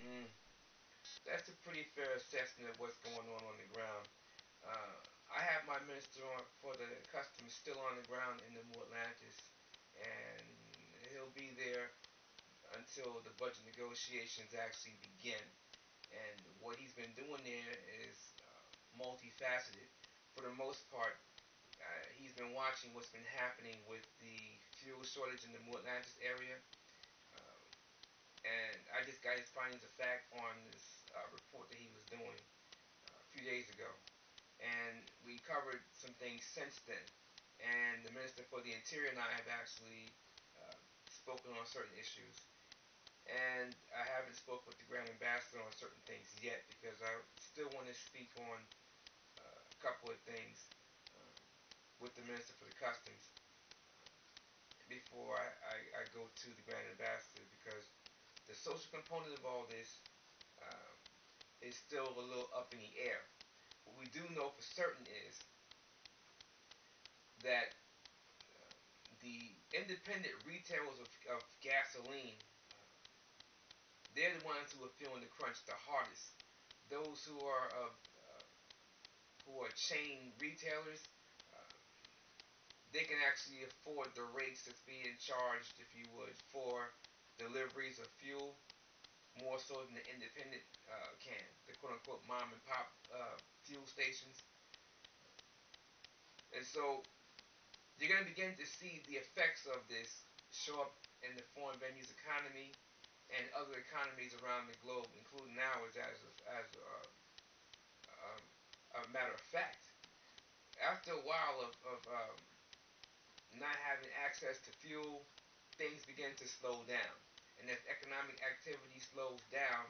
Mm, that's a pretty fair assessment of what's going on the ground. Uh, I have my minister on for the customs still on the ground in the Atlantis, and he'll be there until the budget negotiations actually begin. And what he's been doing there is multifaceted. For the most part, he's been watching what's been happening with the fuel shortage in the Atlantis area. Uh, and I just got his findings of fact on this report that he was doing a few days ago. And we covered some things since then. And the Minister for the Interior and I have actually uh, spoken on certain issues. And I haven't spoke with the Grand Ambassador on certain things yet because I still want to speak on a couple of things uh, with the Minister for the Customs before I go to the Grand Ambassador because the social component of all this uh, is still a little up in the air. What we do know for certain is that the independent retailers of gasoline, they're the ones who are feeling the crunch the hardest. Those who are chain retailers, uh, they can actually afford the rates that's being charged, if you would, for deliveries of fuel more so than the independent can, the quote unquote mom and pop fuel stations. And so you're going to begin to see the effects of this show up in the foreign venues economy and other economies around the globe, including ours, as a matter of fact. After a while of not having access to fuel, things begin to slow down. And as economic activity slows down,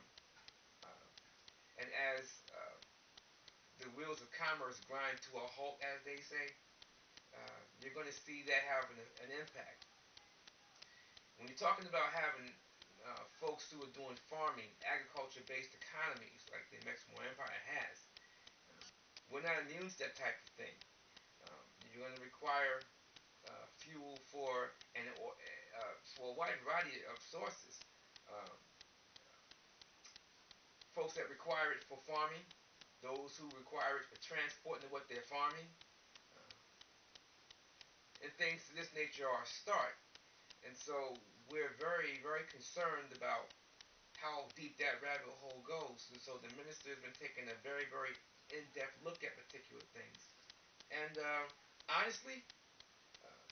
uh, and as the wheels of commerce grind to a halt, as they say, you're going to see that having an impact. When you're talking about having folks who are doing farming, agriculture-based economies like the Amexem-Moor-Empire has, we're not immune to that type of thing. You're going to require fuel for a wide variety of sources. Um, Folks that require it for farming, those who require it for transporting what they're farming, and things of this nature are a start. And so we're very, very concerned about how deep that rabbit hole goes. And so the minister has been taking a very, very in-depth look at particular things. And honestly, uh,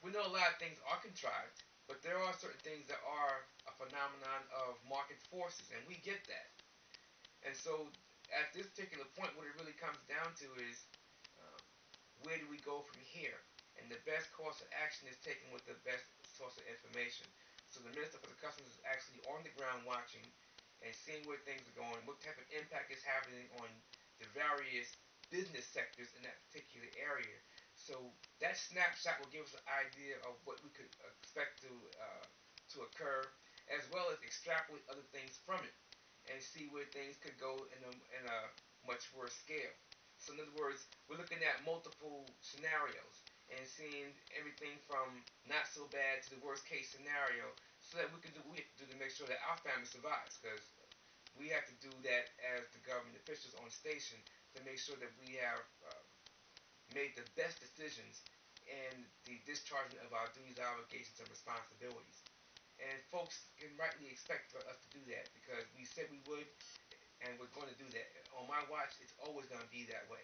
we know a lot of things are contrived, but there are certain things that are a phenomenon of market forces, and we get that. And so at this particular point, what it really comes down to is um, where do we go from here? And the best course of action is taken with the best source of information. So the Minister for the Customs is actually on the ground watching and seeing where things are going, what type of impact it's having on the various business sectors in that particular area. So that snapshot will give us an idea of what we could expect to occur, as well as extrapolate other things from it and see where things could go in a much worse scale. So in other words, we're looking at multiple scenarios and seeing everything from not so bad to the worst case scenario so that we can do what we have to do to make sure that our family survives, because we have to do that as the government officials on station to make sure that we have made the best decisions in the discharging of our duties, obligations, and responsibilities. And folks can rightly expect for us to do that because we said we would, and we're going to do that. On my watch, it's always going to be that way.